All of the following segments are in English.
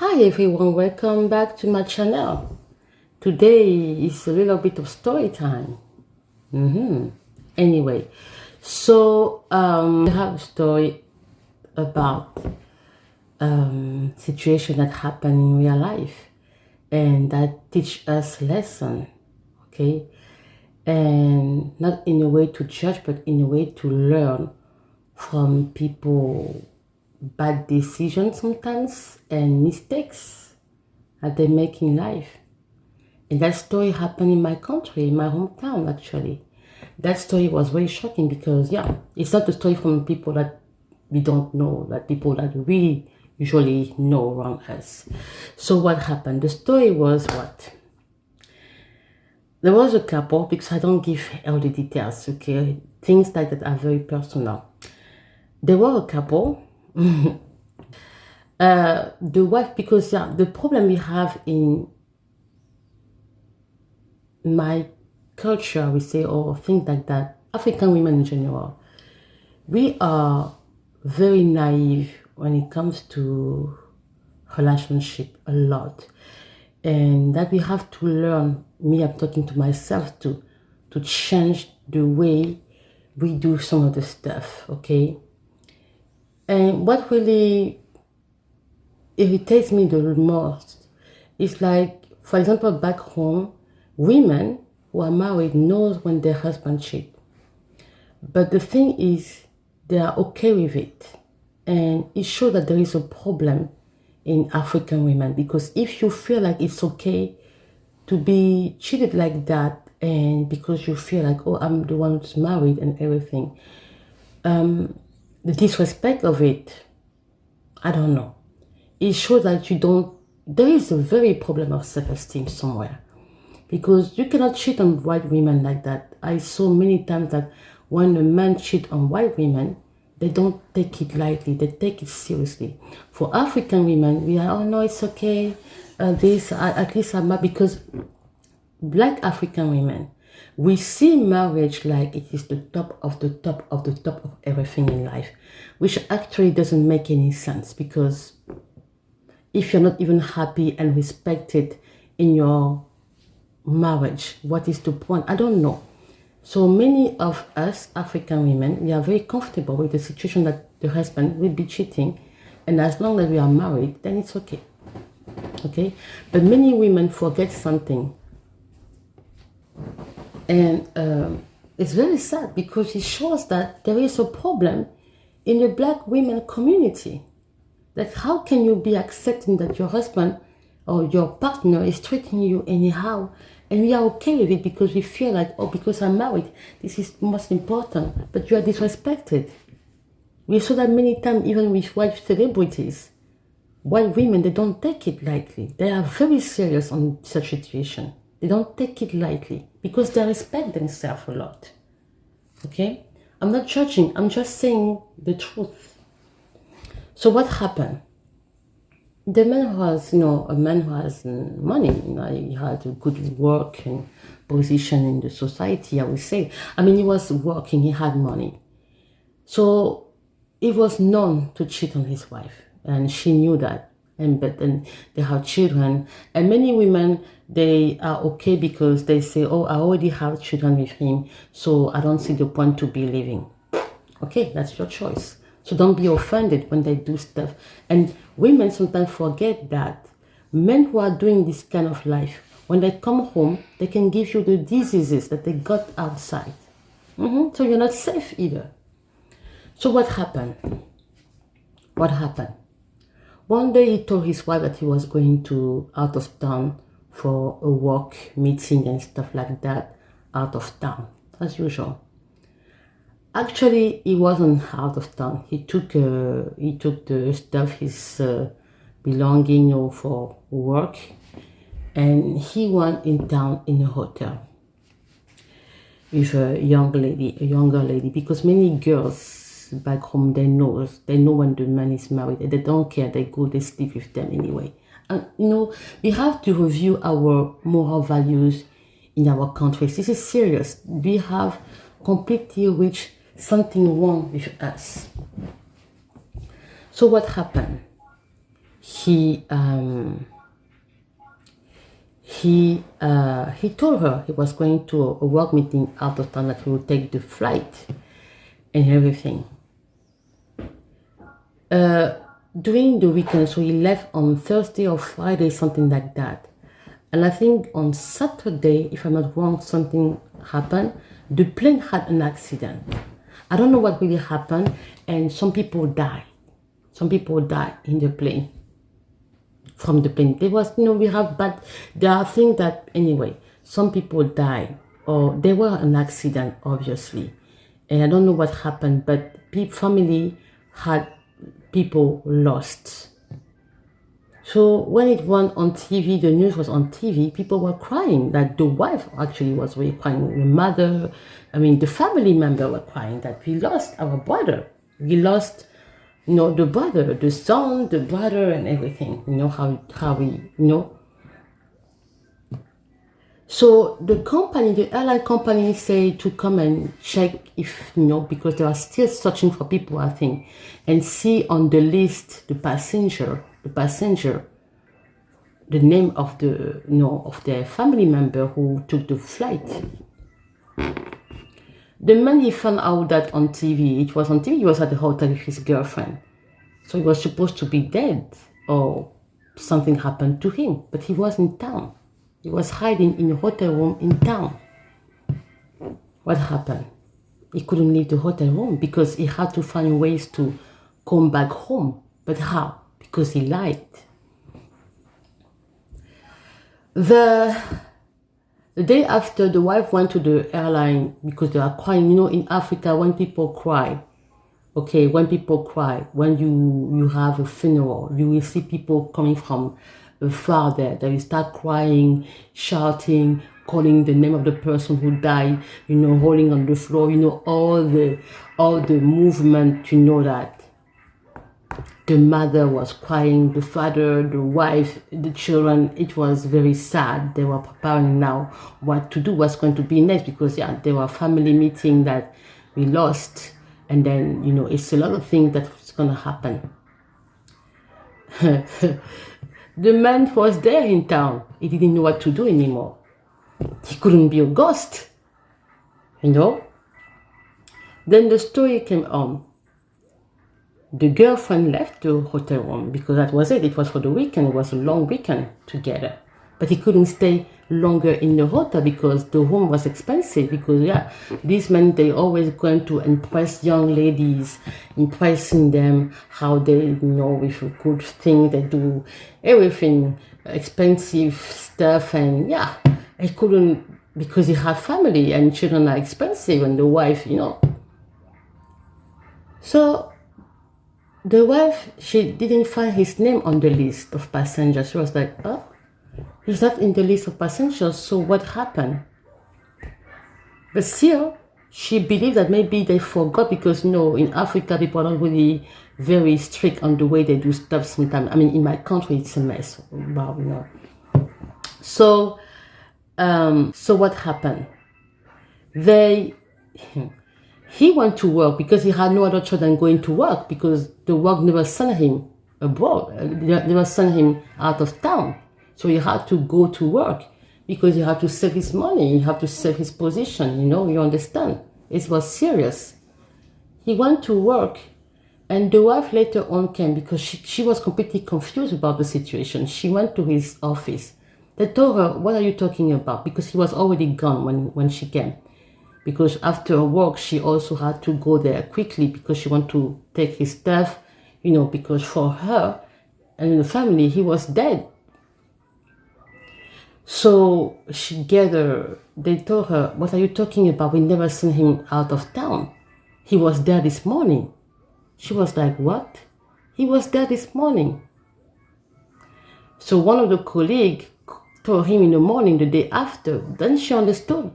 Hi everyone, welcome back to my channel. Today is a little bit of story time. Anyway, I have a story about situation that happen in real life and that teach us lesson, okay? And not in a way to judge, but in a way to learn from people bad decisions sometimes and mistakes that they make in life. And that story happened in my country, in my hometown actually. That story was very shocking because it's not a story from people that we don't know, that people that we usually know around us. So what happened? The story was what? There was a couple, because I don't give all the details, okay? Things like that are very personal. There were a couple. The wife, because the problem we have in my culture, we say, or things like that, African women in general, we are very naive when it comes to relationship a lot, and that we have to learn. Me, I'm talking to myself to change the way we do some of the stuff, okay? And what really irritates me the most is, like, for example, back home, women who are married knows when their husband cheat. But the thing is, they are okay with it. And it shows that there is a problem in African women, because if you feel like it's okay to be treated like that, and because you feel like, oh, I'm the one who's married and everything, the disrespect of it, I don't know. It shows that you don't, there is a very problem of self-esteem somewhere, because you cannot cheat on white women like that. I saw many times that when a man cheat on white women, they don't take it lightly, they take it seriously. For African women, we are, oh no, it's okay, at least I'm not, because Black African women, we see marriage like it is the top of the top of the top of everything in life, which actually doesn't make any sense, because if you're not even happy and respected in your marriage, what is the point? I don't know. So many of us African women, we are very comfortable with the situation that the husband will be cheating, and as long as we are married, then it's okay. Okay? But many women forget something. And it's very sad, because it shows that there is a problem in the Black women community. That how can you be accepting that your husband or your partner is treating you anyhow, and we are okay with it because we feel like, oh, because I'm married, this is most important, but you are disrespected. We saw that many times, even with white celebrities. White women, they don't take it lightly. They are very serious on such situation. They don't take it lightly because they respect themselves a lot. Okay? I'm not judging, I'm just saying the truth. So what happened? The man was, a man who has money. He had a good work and position in the society, I would say. I mean, he was working, he had money. So it was known to cheat on his wife, and she knew that. But then they have children, and many women, they are okay because they say, oh, I already have children with him, so I don't see the point to be living. Okay, that's your choice. So don't be offended when they do stuff. And women sometimes forget that men who are doing this kind of life, when they come home, they can give you the diseases that they got outside. So you're not safe either. So what happened? What happened? One day he told his wife that he was going to out of town for a work meeting and stuff like that, out of town, as usual. Actually, he wasn't out of town. He took the stuff, his belonging, for work, and he went in town in a hotel with a younger lady, because many girls back home, they know when the man is married, and they don't care. They go, they sleep with them anyway. And we have to review our moral values in our countries. This is serious. We have completely reached something wrong with us. So what happened? he told her he was going to a work meeting out of town, that he would take the flight and everything. During the weekend, so he left on Thursday or Friday, something like that. And I think on Saturday, if I'm not wrong, something happened. The plane had an accident. I don't know what really happened, and some people died. Some people died in the plane. From the plane. There was, there are things that, anyway, some people died, or there were an accident, obviously. And I don't know what happened, but family had people lost. So when it went on TV, the news was on TV, people were crying, that the wife actually was really crying, the mother, the family member were crying that we lost our brother. We lost, the brother, the son, the brother, and everything, how we, So the airline company say to come and check if, because they are still searching for people, I think, and see on the list the passenger, the name of the, of their family member who took the flight. The man, he found out that on TV, it was on TV, he was at the hotel with his girlfriend. So he was supposed to be dead, or something happened to him, but he was in town. He was hiding in a hotel room in town. What happened? He couldn't leave the hotel room because he had to find ways to come back home. But how? Because he lied. The day after, the wife went to the airline because they are crying. In Africa, when people cry, okay, when you have a funeral, you will see people coming from far there. They will start crying, shouting, calling the name of the person who died, rolling on the floor, all the movement, that. The mother was crying, the father, the wife, the children. It was very sad. They were preparing now what to do, what's going to be next, because there were family meeting that we lost, and then it's a lot of things that's gonna happen. The man was there in town. He didn't know what to do anymore. He couldn't be a ghost, Then the story came on. The girlfriend left the hotel room because that was it. It was for the weekend. It was a long weekend together. But he couldn't stay longer in the hotel because the room was expensive. Because, these men, they always going to impress young ladies, impressing them, how they, with a good thing, they do everything, expensive stuff. And, he couldn't, because he had family and children are expensive, and the wife, So, the wife, she didn't find his name on the list of passengers. She was like, oh, he's not in the list of passengers, so what happened? But still, she believed that maybe they forgot because, in Africa, people are not really very strict on the way they do stuff sometimes. In my country, it's a mess. Wow, So, so what happened? He went to work because he had no other choice than going to work, because the work never sent him abroad, never sent him out of town. So he had to go to work because he had to save his money, he had to save his position, you understand? It was serious. He went to work, and the wife later on came because she was completely confused about the situation. She went to his office. They told her, what are you talking about? Because he was already gone when she came. Because after work, she also had to go there quickly because she wanted to take his stuff, because for her and the family, he was dead. So they told her, what are you talking about? We never sent him out of town. He was there this morning. She was like, what? He was there this morning. So one of the colleagues told him in the morning, the day after. Then she understood.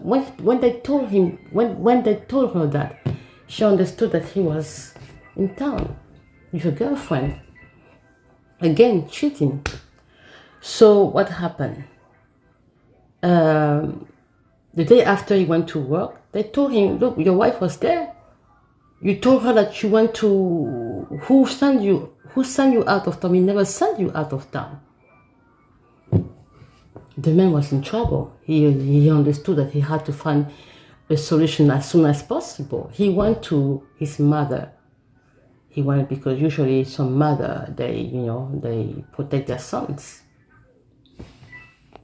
When they told her that, she understood that he was in town with a girlfriend. Again, cheating. So what happened? The day after he went to work, they told him, look, your wife was there. You told her that you went to, who Who sent you out of town? He never sent you out of town. The man was in trouble. He understood that he had to find a solution as soon as possible. He went to his mother. He went because usually some mother, they protect their sons.